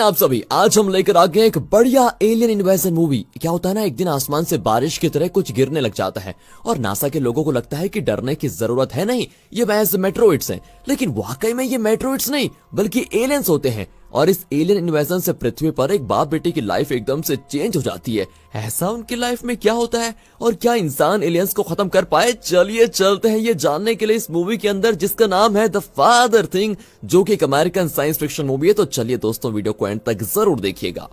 आप सभी आज हम लेकर आ गए एक बढ़िया एलियन इन्वेजन मूवी। क्या होता है ना, एक दिन आसमान से बारिश की तरह कुछ गिरने लग जाता है और नासा के लोगों को लगता है कि डरने की जरूरत है नहीं, ये महज मेट्रोइड्स हैं। लेकिन वाकई में ये मेट्रोइड्स नहीं बल्कि एलियंस होते हैं और इस एलियन इन्वेजन से पृथ्वी पर एक बाप बेटे की लाइफ एकदम से चेंज हो जाती है। ऐसा उनकी लाइफ में क्या होता है और क्या इंसान एलियंस को खत्म कर पाए? चलिए चलते हैं ये जानने के लिए इस मूवी के अंदर, जिसका नाम है द फादर थिंग, जो कि एक अमेरिकन साइंस फिक्शन मूवी है। तो चलिए दोस्तों, वीडियो को एंड तक जरूर देखिएगा।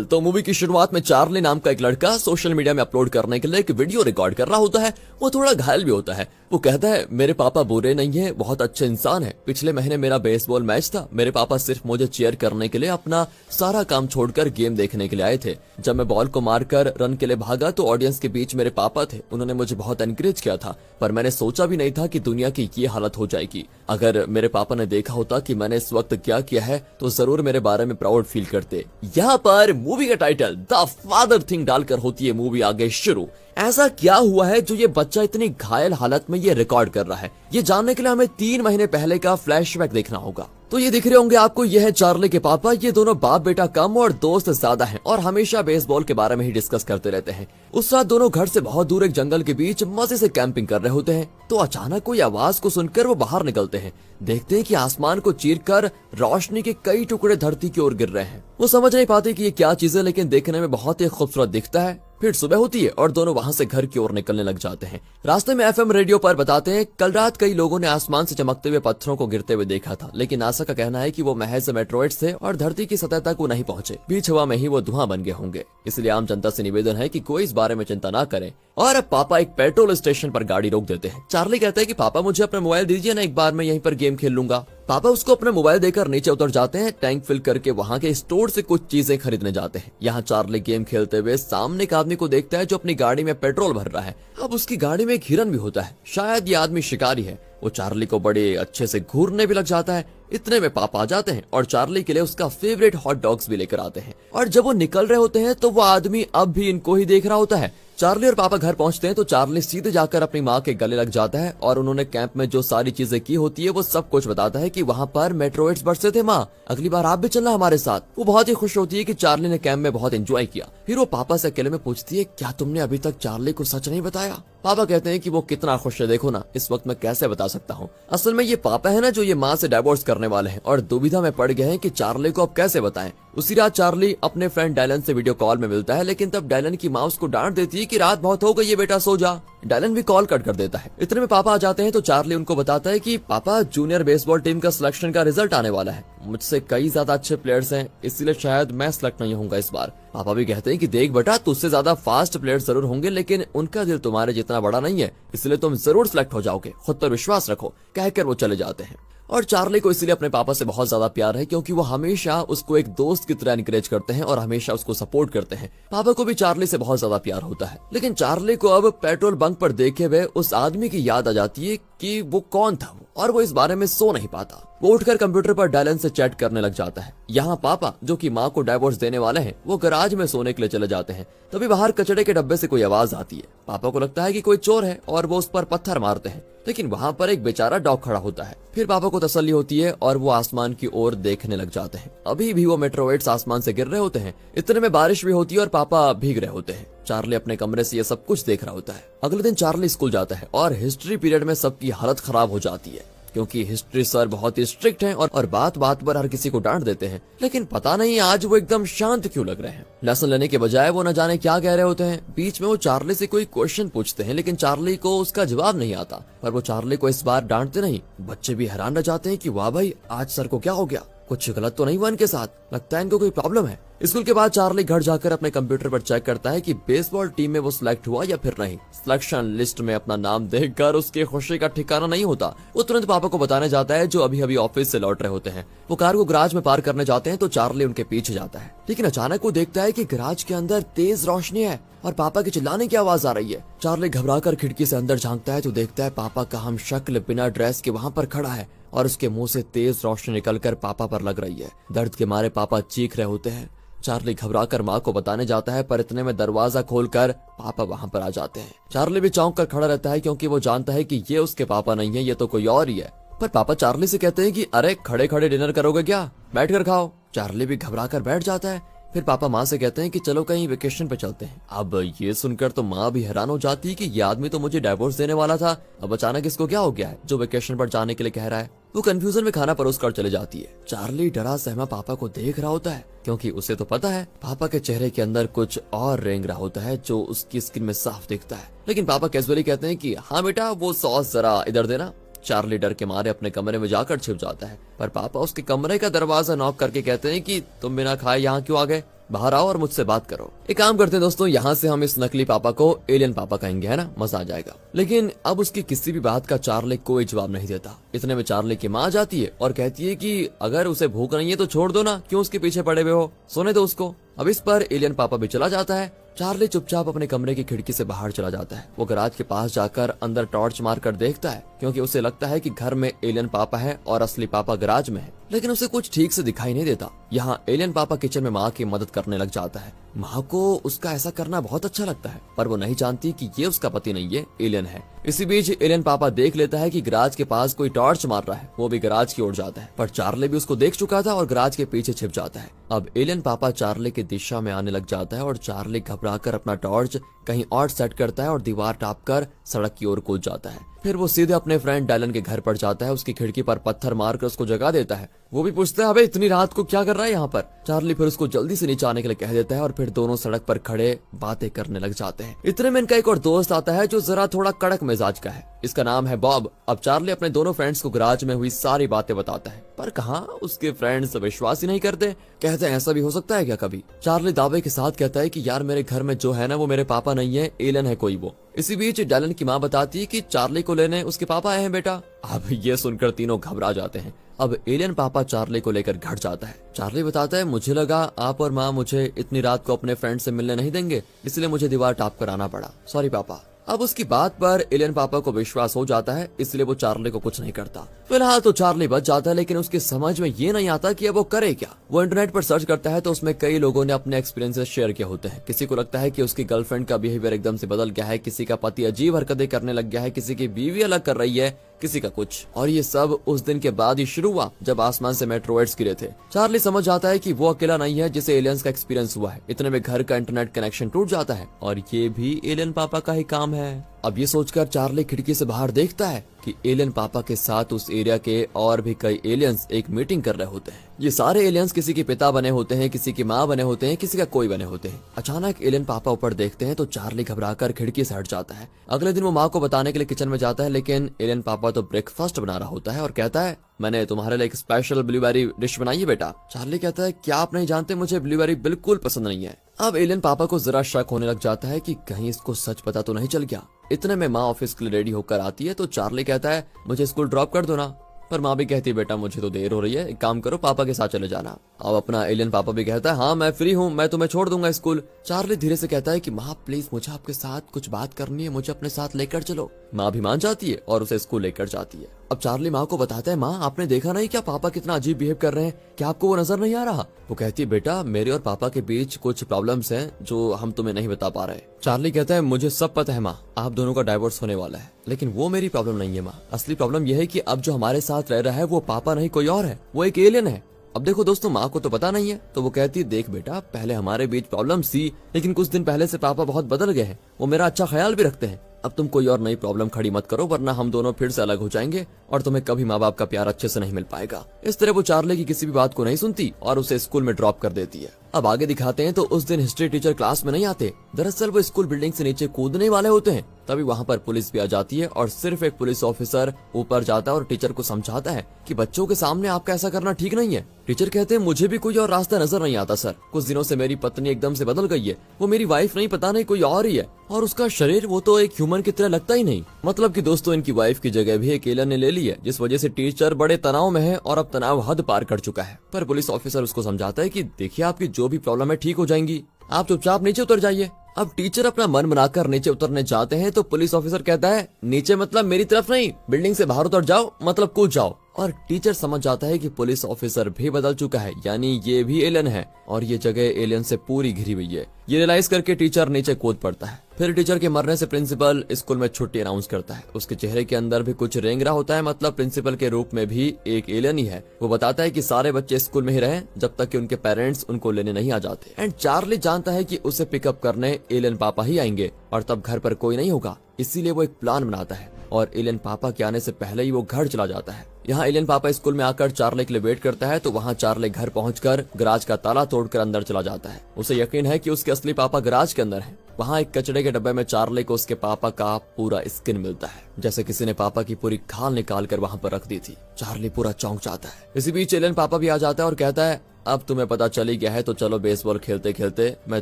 तो मूवी की शुरुआत में चार्ली नाम का एक लड़का सोशल मीडिया में अपलोड करने के लिए एक वीडियो रिकॉर्ड कर रहा होता है। वो थोड़ा घायल भी होता है। वो कहता है, मेरे पापा बुरे नहीं है, बहुत अच्छे इंसान है। पिछले महीने मेरा बेसबॉल मैच था। मेरे पापा सिर्फ मुझे चीयर करने के लिए अपना सारा काम छोड़कर गेम देखने के लिए आए थे। जब मैं बॉल को मारकर रन के लिए भागा तो ऑडियंस के बीच मेरे पापा थे। उन्होंने मुझे बहुत एनकरेज किया था, पर मैंने सोचा भी नहीं था कि दुनिया की ये हालत हो जाएगी। अगर मेरे पापा ने देखा होता कि मैंने इस वक्त क्या किया है तो जरूर मेरे बारे में प्राउड फील करते। यहाँ पर मूवी का टाइटल द फादर थिंग डालकर होती है मूवी आगे शुरू। ऐसा क्या हुआ है जो ये बच्चा इतनी घायल हालत में ये रिकॉर्ड कर रहा है? ये जानने के लिए हमें 3 महीने पहले का फ्लैशबैक देखना होगा। तो ये दिख रहे होंगे आपको, ये है चार्ली के पापा। ये दोनों बाप बेटा कम और दोस्त ज्यादा हैं और हमेशा बेसबॉल के बारे में ही डिस्कस करते रहते हैं। उस रात दोनों घर से बहुत दूर एक जंगल के बीच मजे से कैंपिंग कर रहे होते हैं। तो अचानक कोई आवाज को सुनकर वो बाहर निकलते हैं। देखते हैं कि आसमान को चीरकर रोशनी के कई टुकड़े धरती की ओर गिर रहे हैं। वो समझ नहीं पाते कि ये क्या चीज है, लेकिन देखने में बहुत ही खूबसूरत दिखता है। फिर सुबह होती है और दोनों वहां से घर की ओर निकलने लग जाते हैं। रास्ते में एफएम रेडियो पर बताते हैं, कल रात कई लोगों ने आसमान से चमकते हुए पत्थरों को गिरते हुए देखा था, लेकिन नासा का कहना है कि वो महज मेट्रोइड्स थे और धरती की सतह तक वो नहीं पहुंचे। बीच हवा में ही वो धुआं बन गए होंगे। इसलिए आम जनता से निवेदन है कि कोई इस बारे में चिंता ना करे। और अब पापा एक पेट्रोल स्टेशन पर गाड़ी रोक देते हैं। चार्ली कहता है कि पापा मुझे अपना मोबाइल दीजिए ना, एक बार मैं यहीं पर गेम खेल लूंगा। पापा उसको अपना मोबाइल देकर नीचे उतर जाते हैं। टैंक फिल करके वहां के स्टोर से कुछ चीजें खरीदने जाते हैं। यहाँ चार्ली गेम खेलते हुए सामने एक आदमी को देखता है जो अपनी गाड़ी में पेट्रोल भर रहा है। अब उसकी गाड़ी में एक हिरन भी होता है। शायद ये आदमी शिकारी है। वो चार्ली को बड़े अच्छे से घूरने भी लग जाता है। इतने में पापा आ जाते हैं और चार्ली के लिए उसका फेवरेट हॉट डॉग्स भी लेकर आते हैं। और जब वो निकल रहे होते हैं तो वो आदमी अब भी इनको ही देख रहा होता है। चार्ली और पापा घर पहुंचते हैं तो चार्ली सीधे जाकर अपनी माँ के गले लग जाता है और उन्होंने कैंप में जो सारी चीजें की होती है वो सब कुछ बताता है कि वहाँ पर मेट्रोइड्स बरसे थे। माँ, अगली बार आप भी चलना हमारे साथ। वो बहुत ही खुश होती है कि चार्ली ने कैंप में बहुत एंजॉय किया। फिर वो पापा से अकेले में पूछती है, क्या तुमने अभी तक चार्ली को सच नहीं बताया? पापा कहते हैं कि वो कितना खुश है, देखो ना, इस वक्त मैं कैसे बता सकता हूँ। असल में ये पापा है ना जो ये माँ से डिवोर्स करने वाले हैं और दुविधा में पड़ गए हैं कि चार्ली को अब कैसे बताएं। उसी रात चार्ली अपने फ्रेंड डायलन से वीडियो कॉल में मिलता है, लेकिन तब डायलन की माँ उसको डांट देती है कि रात बहुत हो गई है बेटा, सो जा। डायलन भी कॉल कट कर देता है। इतने में पापा आ जाते हैं तो चार्ली उनको बताता है कि पापा, जूनियर बेसबॉल टीम का सिलेक्शन का रिजल्ट आने वाला है। मुझसे कई ज्यादा अच्छे प्लेयर्स हैं, इसलिए शायद मैं सिलेक्ट नहीं होऊंगा इस बार। पापा भी कहते हैं कि देख बेटा, तुझसे ज्यादा फास्ट प्लेयर्स जरूर होंगे, लेकिन उनका दिल तुम्हारे जितना बड़ा नहीं है, इसलिए तुम जरूर सिलेक्ट हो जाओगे, खुद पर विश्वास रखो, कहकर वो चले जाते हैं। और चार्ली को इसलिए अपने पापा से बहुत ज्यादा प्यार है क्योंकि वो हमेशा उसको एक दोस्त की तरह एनकरेज करते हैं और हमेशा उसको सपोर्ट करते हैं। पापा को भी चार्ली से बहुत ज्यादा प्यार होता है। लेकिन चार्ली को अब पेट्रोल बंक पर देखे हुए उस आदमी की याद आ जाती है कि वो कौन था और वो इस बारे में सो नहीं पाता। वो उठकर कंप्यूटर पर डायलन से चैट करने लग जाता है। यहाँ पापा, जो कि माँ को डाइवोर्स देने वाले हैं, वो गराज में सोने के लिए चले जाते हैं। तभी बाहर कचड़े के डब्बे से कोई आवाज आती है। पापा को लगता है कि कोई चोर है और वो उस पर पत्थर मारते हैं, लेकिन वहाँ पर एक बेचारा डॉग खड़ा होता है। फिर पापा को तसल्ली होती है और वो आसमान की ओर देखने लग जाते हैं। अभी भी वो मेट्रोइड्स आसमान से गिर रहे होते हैं। इतने में बारिश भी होती है और पापा भीग रहे होते हैं। चार्ली अपने कमरे से ये सब कुछ देख रहा होता है। अगले दिन चार्ली स्कूल जाता है और हिस्ट्री पीरियड में सबकी हालत खराब हो जाती है क्योंकि हिस्ट्री सर बहुत ही स्ट्रिक्ट हैं और बात बात पर हर किसी को डांट देते हैं। लेकिन पता नहीं आज वो एकदम शांत क्यों लग रहे हैं। लेसन लेने के बजाय वो न जाने क्या कह रहे होते हैं। बीच में वो चार्ली से कोई क्वेश्चन पूछते हैं, लेकिन चार्ली को उसका जवाब नहीं आता। पर वो चार्ली को इस बार डांटते नहीं। बच्चे भी हैरान रह जाते हैं कि वाह भाई, आज सर को क्या हो गया, कुछ गलत तो नहीं हुआ इनके साथ, लगता है इनको कोई प्रॉब्लम है। स्कूल के बाद चार्ली घर जाकर अपने कंप्यूटर पर चेक करता है कि बेसबॉल टीम में वो सिलेक्ट हुआ या फिर नहीं। सिलेक्शन लिस्ट में अपना नाम देखकर उसकी खुशी का ठिकाना नहीं होता। वो तुरंत पापा को बताने जाता है, जो अभी अभी ऑफिस से लौट रहे होते हैं। वो कार को गराज में पार्क करने जाते हैं तो चार्ली उनके पीछे जाता है, लेकिन अचानक वो देखता है कि गराज के अंदर तेज रोशनी है और पापा की चिल्लाने की आवाज आ रही है। चार्ली घबराकर खिड़की से अंदर झांकता है तो देखता है पापा का हम शक्ल बिना ड्रेस के वहाँ पर खड़ा है और उसके मुंह से तेज रोशनी निकलकर पापा पर लग रही है। दर्द के मारे पापा चीख रहे होते हैं। चार्ली घबराकर माँ को बताने जाता है, पर इतने में दरवाजा खोलकर पापा वहाँ पर आ जाते हैं। चार्ली भी चौंक कर खड़ा रहता है क्योंकि वो जानता है कि ये उसके पापा नहीं है, ये तो कोई और ही है। पर पापा चार्ली से कहते हैं कि अरे खड़े खड़े डिनर करोगे क्या, बैठ कर खाओ। चार्ली भी घबरा कर बैठ जाता है। फिर पापा माँ से कहते हैं कि चलो कहीं वेकेशन पे चलते हैं। अब ये सुनकर तो माँ भी हैरान हो जाती है कि ये आदमी तो मुझे डाइवोर्स देने वाला था, अब अचानक इसको क्या हो गया है जो वेकेशन पर जाने के लिए कह रहा है। वो कंफ्यूजन में खाना परोस कर चले जाती है। चार्ली डरा सहमा पापा को देख रहा होता है, क्योंकि उसे तो पता है पापा के चेहरे के अंदर कुछ और रेंग रहा होता है जो उसकी स्किन में साफ दिखता है। लेकिन पापा कैजुअली कहते हैं कि हाँ बेटा, वो सॉस जरा इधर देना। चार्ली डर के मारे अपने कमरे में जाकर छिप जाता है, पर पापा उसके कमरे का दरवाजा नॉक करके कहते हैं कि तुम बिना खाए यहाँ क्यों आ गए, बाहर आओ और मुझसे बात करो। एक काम करते हैं दोस्तों, यहाँ से हम इस नकली पापा को एलियन पापा कहेंगे, है ना, मजा आ जाएगा। लेकिन अब उसकी किसी भी बात का चार्ली कोई जवाब नहीं देता। इतने में चार्ली की माँ जाती है और कहती है कि अगर उसे भूख नहीं है तो छोड़ दो ना, क्यों उसके पीछे पड़े हुए हो, सोने दो उसको। अब इस पर एलियन पापा भी चला जाता है। चार्ली चुपचाप अपने कमरे की खिड़की से बाहर चला जाता है। वो गैराज के पास जाकर अंदर टॉर्च मारकर देखता है, क्योंकि उसे लगता है कि घर में एलियन पापा है और असली पापा गैराज में है, लेकिन उसे कुछ ठीक से दिखाई नहीं देता। यहाँ एलियन पापा किचन में माँ की मदद करने लग जाता है। माँ को उसका ऐसा करना बहुत अच्छा लगता है, पर वो नहीं जानती कि ये उसका पति नहीं है, एलियन है। इसी बीच एलियन पापा देख लेता है कि गैराज के पास कोई टॉर्च मार रहा है। वो भी गैराज की ओर जाता है, पर चार्ली भी उसको देख चुका था और गैराज के पीछे छिप जाता है। अब एलियन पापा चार्ली की दिशा में आने लग जाता है और चार्ली घबराकर अपना टॉर्च कहीं और सेट करता है और दीवार टाप कर सड़क की ओर कूद जाता है। फिर वो सीधे अपने फ्रेंड डायलन के घर पर जाता है, उसकी खिड़की पर पत्थर मारकर उसको जगा देता है। वो भी पूछता है अबे इतनी रात को क्या कर रहा है यहाँ पर। चार्ली फिर उसको जल्दी से नीचे आने के लिए कह देता है और फिर दोनों सड़क पर खड़े बातें करने लग जाते हैं। इतने में इनका एक और दोस्त आता है जो जरा थोड़ा कड़क मिजाज का है। इसका नाम है बॉब। अब चार्ली अपने दोनों फ्रेंड्स को गैराज में हुई सारी बातें बताता है, पर कहाँ उसके फ्रेंड्स विश्वास ही नहीं करते। कहते हैं ऐसा भी हो सकता है क्या कभी। चार्ली दावे के साथ कहता है कि यार मेरे घर में जो है ना वो मेरे पापा नहीं है, एलियन है कोई वो। इसी बीच डायलन की माँ बताती है कि चार्ली को लेने उसके पापा आए हैं बेटा। अब ये सुनकर तीनों घबरा जाते हैं। अब एलियन पापा चार्ली को लेकर घर जाता है। चार्ली बताता है मुझे लगा आप और माँ मुझे इतनी रात को अपने फ्रेंड से मिलने नहीं देंगे, इसलिए मुझे दीवार टाप कर आना पड़ा, सॉरी पापा। अब उसकी बात पर एलियन पापा को विश्वास हो जाता है, इसलिए वो चार्ली को कुछ नहीं करता। फिलहाल तो चार्ली बच जाता है, लेकिन उसकी समझ में ये नहीं आता कि अब वो करे क्या। वो इंटरनेट पर सर्च करता है तो उसमें कई लोगों ने अपने एक्सपीरियंसेस शेयर किए होते हैं। किसी को लगता है कि उसकी गर्लफ्रेंड का बिहेवियर एकदम से बदल गया है, किसी का पति अजीब हरकतें करने लग गया है, किसी की बीवी अलग कर रही है, किसी का कुछ। और ये सब उस दिन के बाद ही शुरू हुआ जब आसमान से मेट्रोइड्स गिरे थे। चार्ली समझ जाता है कि वो अकेला नहीं है जिसे एलियंस का एक्सपीरियंस हुआ है। इतने में घर का इंटरनेट कनेक्शन टूट जाता है और ये भी एलियन पापा का ही काम है। अब ये सोचकर चार्ली खिड़की से बाहर देखता है कि एलियन पापा के साथ उस एरिया के और भी कई एलियंस एक मीटिंग कर रहे होते हैं। ये सारे एलियंस किसी के पिता बने होते हैं, किसी की माँ बने होते हैं, किसी का कोई बने होते हैं। अचानक एलियन पापा ऊपर देखते हैं तो चार्ली घबराकर खिड़की से हट जाता है। अगले दिन वो माँ को बताने के लिए किचन में जाता है, लेकिन एलियन पापा तो ब्रेकफास्ट बना रहा होता है और कहता है मैंने तुम्हारे लिए एक स्पेशल ब्लूबेरी डिश बनाई है बेटा। चार्ली कहता है क्या आप नहीं जानते, मुझे ब्लूबेरी बिल्कुल पसंद नहीं है। अब एलियन पापा को जरा शक होने लग जाता है कि कहीं इसको सच पता तो नहीं चल गया। इतने में माँ ऑफिस के लिए रेडी होकर आती है तो चार्ली कहता है मुझे स्कूल ड्रॉप कर दो ना, पर माँ भी कहती है बेटा मुझे तो देर हो रही है, एक काम करो पापा के साथ चले जाना। अब अपना एलियन पापा भी कहता है हाँ मैं फ्री हूँ, मैं तुम्हें छोड़ दूंगा स्कूल। चार्ली धीरे से कहता है कि माँ प्लीज मुझे आपके साथ कुछ बात करनी है, मुझे अपने साथ लेकर चलो। माँ भी मान जाती है और उसे स्कूल लेकर जाती है। अब चार्ली माँ को बताता है माँ आपने देखा नहीं क्या पापा कितना अजीब बिहेव कर रहे हैं, क्या आपको वो नजर नहीं आ रहा। वो कहती है बेटा मेरे और पापा के बीच कुछ प्रॉब्लम्स हैं जो हम तुम्हें नहीं बता पा रहे। चार्ली कहता है मुझे सब पता है माँ, आप दोनों का डाइवोर्स होने वाला है, लेकिन वो मेरी प्रॉब्लम नहीं है माँ। असली प्रॉब्लम यह है कि अब जो हमारे साथ रह रहा है वो पापा नहीं कोई और है, वो एक एलियन है। अब देखो दोस्तों माँ को तो पता नहीं है, तो वो कहती देख बेटा पहले हमारे बीच प्रॉब्लम थी, लेकिन कुछ दिन पहले से पापा बहुत बदल गए हैं, वो मेरा अच्छा ख्याल भी रखते हैं। अब तुम कोई और नई प्रॉब्लम खड़ी मत करो, वरना हम दोनों फिर से अलग हो जाएंगे और तुम्हें कभी माँ बाप का प्यार अच्छे से नहीं मिल पाएगा। इस तरह वो चार्ली की किसी भी बात को नहीं सुनती और उसे स्कूल में ड्रॉप कर देती है। अब आगे दिखाते हैं तो उस दिन हिस्ट्री टीचर क्लास में नहीं आते। दरअसल वो स्कूल बिल्डिंग से नीचे कूदने वाले होते हैं। तभी वहाँ पर पुलिस भी आ जाती है और सिर्फ एक पुलिस ऑफिसर ऊपर जाता है और टीचर को समझाता है कि बच्चों के सामने आपका ऐसा करना ठीक नहीं है। टीचर कहते हैं मुझे भी कोई और रास्ता नजर नहीं आता सर, कुछ दिनों से मेरी पत्नी एकदम से बदल गई है, वो मेरी वाइफ नहीं पता नहीं कोई और ही है, और उसका शरीर वो तो एक ह्यूमन की तरह लगता ही नहीं। मतलब कि दोस्तों इनकी वाइफ की जगह भी एक एलियन ने ले ली है, जिस वजह से टीचर बड़े तनाव में है और अब तनाव हद पार कर चुका है। पर पुलिस ऑफिसर उसको समझाता है कि देखिए आपकी जो भी प्रॉब्लम है ठीक हो जाएंगी, आप चुपचाप नीचे उतर जाइए। अब टीचर अपना मन बनाकर नीचे उतरने जाते हैं तो पुलिस ऑफिसर कहता है नीचे मतलब मेरी तरफ नहीं, बिल्डिंग से बाहर उतर जाओ, मतलब कूद जाओ। और टीचर समझ जाता है कि पुलिस ऑफिसर भी बदल चुका है, यानी ये भी एलियन है और ये जगह एलियन से पूरी घिरी हुई है। ये रियलाइज करके टीचर नीचे कूद पड़ता है। फिर टीचर के मरने से प्रिंसिपल स्कूल में छुट्टी अनाउंस करता है। उसके चेहरे के अंदर भी कुछ रेंगरा होता है, मतलब प्रिंसिपल के रूप में भी एक एलियन ही है। वो बताता है कि सारे बच्चे स्कूल में ही रहें जब तक कि उनके पेरेंट्स उनको लेने नहीं आ जाते। एंड चार्ली जानता है कि उसे पिकअप करने एलियन पापा ही आएंगे और तब घर पर कोई नहीं होगा, इसीलिए वो एक प्लान बनाता है और एलियन पापा के आने से पहले ही वो घर चला जाता है। यहाँ एलियन पापा स्कूल में आकर चार्ली के लिए वेट करता है, तो वहाँ चार्ली घर पहुंचकर गराज का ताला तोड़कर अंदर चला जाता है। उसे यकीन है कि उसके असली पापा गराज के अंदर हैं। वहाँ एक कचड़े के डब्बे में चार्ली को उसके पापा का पूरा स्किन मिलता है, जैसे किसी ने पापा की पूरी खाल निकाल कर वहाँ पर रख दी थी। चार्ली पूरा चौंक जाता है। इसी बीच एलियन पापा भी आ जाता है और कहता है, अब तुम्हें पता चली गया है तो चलो बेसबॉल खेलते खेलते मैं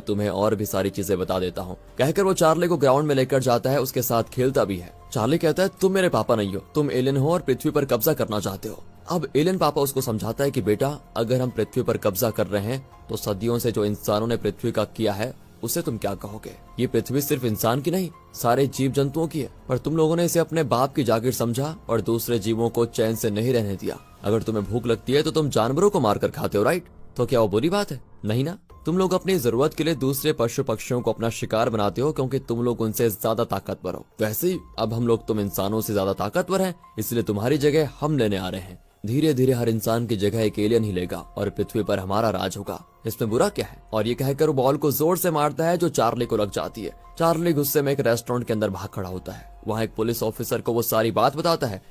तुम्हें और भी सारी चीजें बता देता हूँ। कहकर वो चार्ली को ग्राउंड में लेकर जाता है, उसके साथ खेलता भी है। चार्ली कहता है, तुम मेरे पापा नहीं हो, तुम एलियन हो और पृथ्वी पर कब्जा करना चाहते हो। अब एलियन पापा उसको समझाता है कि बेटा, अगर हम पृथ्वी पर कब्जा कर रहे हैं तो सदियों से जो इंसानों ने पृथ्वी का किया है उसे तुम क्या कहोगे। ये पृथ्वी सिर्फ इंसान की नहीं, सारे जीव जंतुओं की है, पर तुम लोगों ने इसे अपने बाप की जागीर समझा और दूसरे जीवों को चैन से नहीं रहने दिया। अगर तुम्हें भूख लगती है तो तुम जानवरों को मारकर खाते हो, राइट? तो क्या वो बुरी बात है? नहीं ना। तुम लोग अपनी जरूरत के लिए दूसरे पशु पक्षियों को अपना शिकार बनाते हो क्योंकि तुम लोग उनसे ज्यादा ताकतवर हो। वैसे ही अब हम लोग तुम इंसानों से ज्यादा ताकतवर हैं, इसलिए तुम्हारी जगह हम लेने आ रहे हैं। धीरे धीरे हर इंसान की जगह एक एलियन ही लेगा और पृथ्वी पर हमारा राज होगा। इसमें बुरा क्या है? और ये कहकर वो बॉल को जोर से मारता है जो चार्ली को लग जाती है। चार्ली गुस्से में एक रेस्टोरेंट के अंदर भाग खड़ा होता है। वहाँ एक पुलिस ऑफिसर को वो सारी बात बताता है।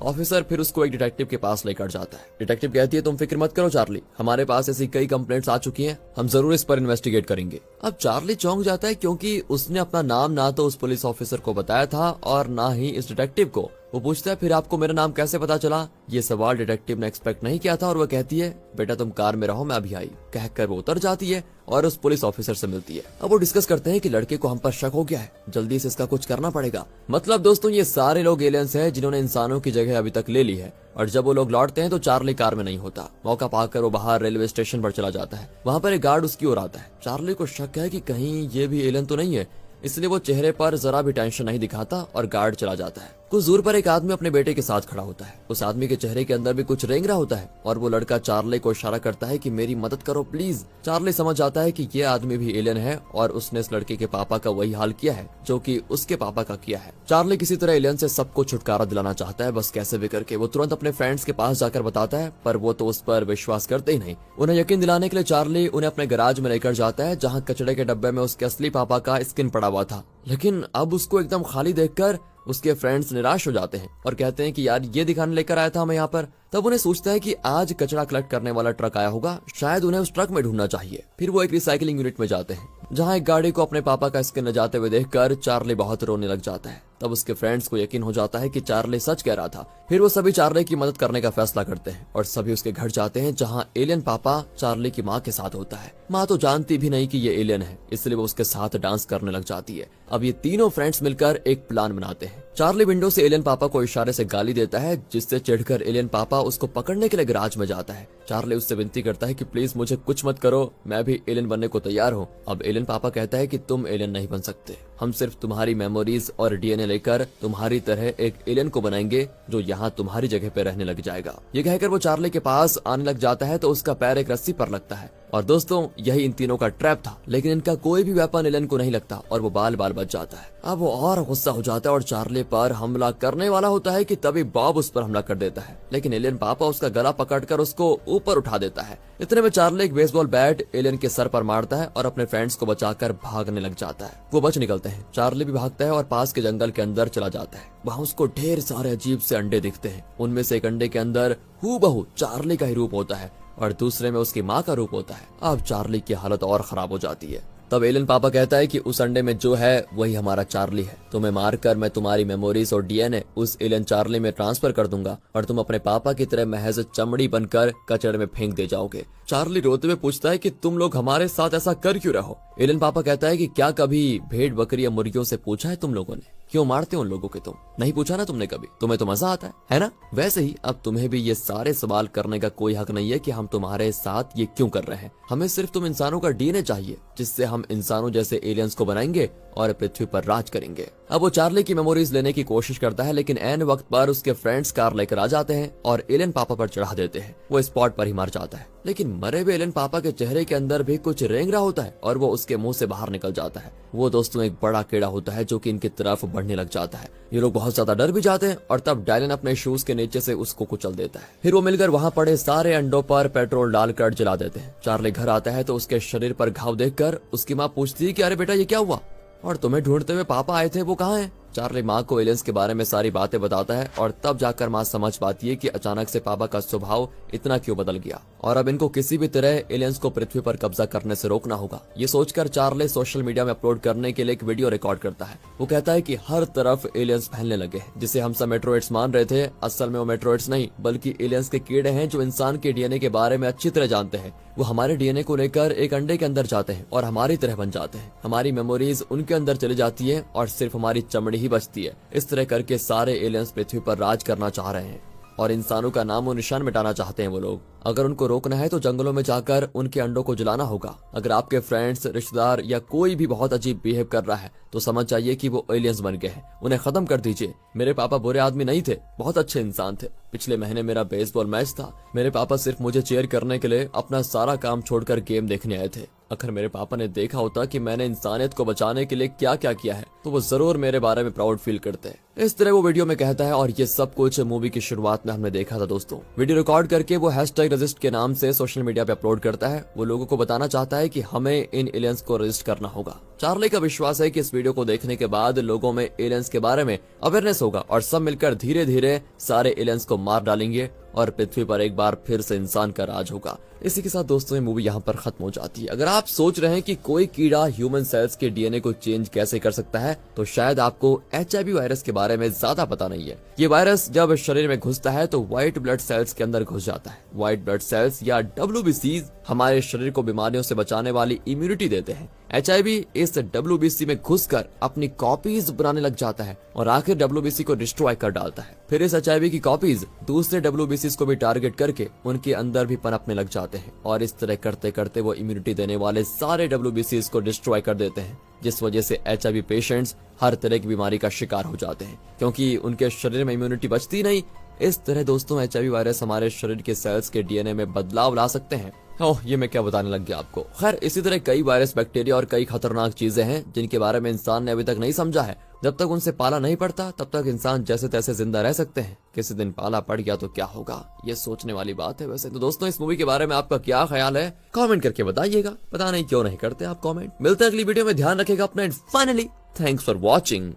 ऑफिसर फिर उसको एक डिटेक्टिव के पास लेकर जाता है। डिटेक्टिव कहती है, तुम फिक्र मत करो चार्ली, हमारे पास ऐसी कई कंप्लेंट्स आ चुकी हैं, हम जरूर इस पर इन्वेस्टिगेट करेंगे। अब चार्ली चौंक जाता है क्योंकि उसने अपना नाम ना तो उस पुलिस ऑफिसर को बताया था और ना ही इस डिटेक्टिव को। वो पूछता है, फिर आपको मेरा नाम कैसे पता चला? ये सवाल डिटेक्टिव ने एक्सपेक्ट नहीं किया था और वो कहती है, बेटा तुम कार में रहो, मैं अभी आई। कहकर वो उतर जाती है और उस पुलिस ऑफिसर से मिलती है। अब वो डिस्कस करते हैं कि लड़के को हम पर शक हो गया है, जल्दी से इसका कुछ करना पड़ेगा। मतलब दोस्तों, ये सारे लोग एलियंस हैं जिन्होंने इंसानों की जगह अभी तक ले ली है। और जब वो लोग लौटते हैं तो चार्ली कार में नहीं होता। मौका पाकर वो बाहर रेलवे स्टेशन पर चला जाता है। वहाँ पर एक गार्ड उसकी ओर आता है। चार्ली को शक है कि कहीं ये भी एलियन तो नहीं है, इसलिए वो चेहरे पर जरा भी टेंशन नहीं दिखाता और गार्ड चला जाता है। कुछ दूर पर एक आदमी अपने बेटे के साथ खड़ा होता है। उस आदमी के चेहरे के अंदर भी कुछ रेंगरा होता है और वो लड़का चार्ली को इशारा करता है कि मेरी मदद करो प्लीज। चार्ली समझ जाता है कि ये आदमी भी एलियन है और उसने इस लड़के के पापा का वही हाल किया है जो कि उसके पापा का किया है। चार्ली किसी तरह एलियन से सबको छुटकारा दिलाना चाहता है, बस कैसे भी करके। वो तुरंत अपने फ्रेंड्स के पास जाकर बताता है, पर वो तो उस पर विश्वास करते ही नहीं। उन्हें यकीन दिलाने के लिए चार्ली उन्हें अपने गैराज में लेकर जाता है, जहाँ कचड़े के डब्बे में उसके असली पापा का स्किन पड़ा हुआ था। लेकिन अब उसको एकदम खाली देखकर उसके फ्रेंड्स निराश हो जाते हैं और कहते हैं कि यार ये दिखाने लेकर आया था हमें यहाँ पर। तब उन्हें सोचता है कि आज कचरा कलेक्ट करने वाला ट्रक आया होगा, शायद उन्हें उस ट्रक में ढूंढना चाहिए। फिर वो एक रिसाइकलिंग यूनिट में जाते हैं, जहाँ एक गाड़ी को अपने पापा का स्किन जाते हुए देखकर चार्ली बहुत रोने लग जाता है। तब उसके फ्रेंड्स को यकीन हो जाता है कि चार्ली सच कह रहा था। फिर वो सभी चार्ली की मदद करने का फैसला करते हैं और सभी उसके घर जाते हैं, जहाँ एलियन पापा चार्ली की माँ के साथ होता है। माँ तो जानती भी नहीं कि ये एलियन है, इसलिए वो उसके साथ डांस करने लग जाती है। अब ये तीनों फ्रेंड्स मिलकर एक प्लान बनाते हैं। चार्ली विंडो से एलियन पापा को इशारे से गाली देता है, जिससे चिढ़कर एलियन पापा उसको पकड़ने के लिए गैराज में जाता है। चार्ली उससे विनती करता है कि प्लीज मुझे कुछ मत करो, मैं भी एलियन बनने को तैयार हूँ। अब एलियन पापा कहता है कि तुम एलियन नहीं बन सकते, हम सिर्फ तुम्हारी मेमोरीज और डीएनए लेकर तुम्हारी तरह एक एलियन को बनाएंगे जो यहाँ तुम्हारी जगह पे रहने लग जाएगा। ये कहकर वो चार्ली के पास आने लग जाता है तो उसका पैर एक रस्सी पर लगता है। और दोस्तों, यही इन तीनों का ट्रैप था, लेकिन इनका कोई भी वेपन एलियन को नहीं लगता और वो बाल बाल बच जाता है। अब वो और गुस्सा हो जाता है और चार्ली पर हमला करने वाला होता है कि तभी बॉब उस पर हमला कर देता है, लेकिन एलियन पापा उसका गला पकड़कर उसको ऊपर उठा देता है। इतने में चार्ली एक बेसबॉल बैट एलियन के सर पर मारता है और अपने फ्रेंड्स को बचाकर भागने लग जाता है। वो बच निकलते हैं। चार्ली भी भागता है और पास के जंगल के अंदर चला जाता है। वहाँ उसको ढेर सारे अजीब से अंडे दिखते हैं। उनमें से एक अंडे के अंदर हूबहू चार्ली का ही रूप होता है और दूसरे में उसकी माँ का रूप होता है। अब चार्ली की हालत और खराब हो जाती है। तब एलियन पापा कहता है कि उस अंडे में जो है वही हमारा चार्ली है, तुम्हें मारकर मैं तुम्हारी मेमोरीज और डीएनए उस एलियन चार्ली में ट्रांसफर कर दूंगा और तुम अपने पापा की तरह महज चमड़ी बनकर कचड़े में फेंक दे जाओगे। चार्ली रोते हुए पूछता है कि तुम लोग हमारे साथ ऐसा कर क्यों रहो। एलियन पापा कहता है कि क्या कभी भेड़ बकरी या मुर्गियों से पूछा है तुम लोगों ने क्यों मारते हो उन लोगों के तुम? नहीं पूछा ना तुमने कभी? तुम्हें तो मजा आता है ना? वैसे ही अब तुम्हें भी ये सारे सवाल करने का कोई हक नहीं है कि हम तुम्हारे साथ ये क्यों कर रहे हैं। हमें सिर्फ तुम इंसानों का डीएनए चाहिए, जिससे हम इंसानों जैसे एलियंस को बनाएंगे और पृथ्वी पर राज करेंगे। अब वो चार्ली की मेमोरीज लेने की कोशिश करता है, लेकिन एन वक्त पर उसके फ्रेंड्स कार लेकर आ जाते हैं और एलियन पापा पर चढ़ा देते हैं। वो स्पॉट पर ही मर जाता है, लेकिन मरे हुए एलियन पापा के चेहरे के अंदर भी कुछ रेंग रहा होता है और वो उसके मुंह से बाहर निकल जाता है। वो दोस्तों एक बड़ा कीड़ा होता है जो कि इनकी तरफ बढ़ने लग जाता है। ये लोग बहुत ज्यादा डर भी जाते हैं और तब डायलन अपने शूज के नीचे से उसको कुचल देता है। फिर वो मिलकर वहां पड़े सारे अंडों पर पेट्रोल डालकर जला देते हैं। चार्ली घर आता है तो उसके शरीर पर घाव देखकर उसकी माँ पूछती है कि अरे बेटा ये क्या हुआ, और तुम्हें ढूंढते हुए पापा आए थे, वो कहाँ हैं? चार्ली माँ को एलियंस के बारे में सारी बातें बताता है और तब जाकर माँ समझ पाती है कि अचानक से पापा का स्वभाव इतना क्यों बदल गया और अब इनको किसी भी तरह एलियंस को पृथ्वी पर कब्जा करने से रोकना होगा। ये सोचकर चार्ली सोशल मीडिया में अपलोड करने के लिए एक वीडियो रिकॉर्ड करता है। वो कहता है कि हर तरफ एलियंस फैलने लगे हैं, जिसे हम सब मेट्रोइड्स मान रहे थे। असल में वो मेट्रोइड्स नहीं बल्कि एलियंस के कीड़े हैं जो इंसान के डीएनए के बारे में अच्छी तरह जानते हैं। वो हमारे डीएनए को लेकर एक अंडे के अंदर जाते हैं और हमारी तरह बन जाते हैं। हमारी मेमोरीज उनके अंदर चली जाती है और सिर्फ हमारी चमड़ी ही बचती है। इस तरह करके सारे एलियंस पृथ्वी पर राज करना चाह रहे हैं और इंसानों का नामो निशान मिटाना चाहते हैं वो लोग। अगर उनको रोकना है तो जंगलों में जाकर उनके अंडों को जलाना होगा। अगर आपके फ्रेंड्स, रिश्तेदार या कोई भी बहुत अजीब बिहेव कर रहा है तो समझ जाइए कि वो एलियंस बन गए हैं। उन्हें खत्म कर दीजिए। मेरे पापा बुरे आदमी नहीं थे, बहुत अच्छे इंसान थे। पिछले महीने मेरा बेसबॉल मैच था। मेरे पापा सिर्फ मुझे चीयर करने के लिए अपना सारा काम छोड़कर गेम देखने आए थे। अगर मेरे पापा ने देखा होता कि मैंने इंसानियत को बचाने के लिए क्या क्या किया है तो वो जरूर मेरे बारे में प्राउड फील करते हैं। इस तरह वो वीडियो में कहता है और ये सब कुछ मूवी की शुरुआत में हमने देखा था दोस्तों। वीडियो रिकॉर्ड करके वो #रजिस्ट के नाम से सोशल मीडिया पे अपलोड करता है। वो लोगों को बताना चाहता है कि हमें इन एलियंस को रजिस्ट करना होगा। चार्ली का विश्वास है कि इस वीडियो को देखने के बाद लोगों में एलियंस के बारे में अवेयरनेस होगा और सब मिलकर धीरे धीरे सारे एलियंस को मार डालेंगे और पृथ्वी पर एक बार फिर से इंसान का राज होगा। इसी के साथ दोस्तों ये मूवी यहाँ पर खत्म हो जाती है। अगर आप सोच रहे हैं कि कोई कीड़ा ह्यूमन सेल्स के डीएनए को चेंज कैसे कर सकता है तो शायद आपको HIV वायरस के बारे में ज्यादा पता नहीं है। ये वायरस जब शरीर में घुसता है तो व्हाइट ब्लड सेल्स के अंदर घुस जाता है। व्हाइट ब्लड सेल्स या WBCs हमारे शरीर को बीमारियों से बचाने वाली इम्यूनिटी देते हैं। HIV इस WBC में घुसकर अपनी कॉपीज बनाने लग जाता है और आखिर WBC को डिस्ट्रॉय कर डालता है। फिर इस HIV की कॉपीज दूसरे WBCs को भी टारगेट करके उनके अंदर भी पनपने लग जाते हैं और इस तरह करते करते वो इम्यूनिटी देने वाले सारे WBCs को डिस्ट्रॉय कर देते हैं, जिस वजह से HIV पेशेंट्स हर तरह की बीमारी का शिकार हो जाते हैं क्योंकि उनके शरीर में इम्यूनिटी बचती नहीं। इस तरह दोस्तों HIV वायरस हमारे शरीर के सेल्स के डीएनए में बदलाव ला सकते हैं। ओह, ये मैं क्या बताने लग गया आपको। खैर, इसी तरह कई वायरस, बैक्टीरिया और कई खतरनाक चीजें हैं जिनके बारे में इंसान ने अभी तक नहीं समझा है। जब तक उनसे पाला नहीं पड़ता तब तक इंसान जैसे तैसे जिंदा रह सकते हैं। किसी दिन पाला पड़ गया तो क्या होगा, ये सोचने वाली बात है। वैसे तो दोस्तों इस मूवी के बारे में आपका क्या ख्याल है कमेंट करके बताइएगा। पता नहीं क्यों नहीं करते आप कमेंट। मिलते हैं अगली वीडियो में, ध्यान रखेगा अपना and finally thanks for watching.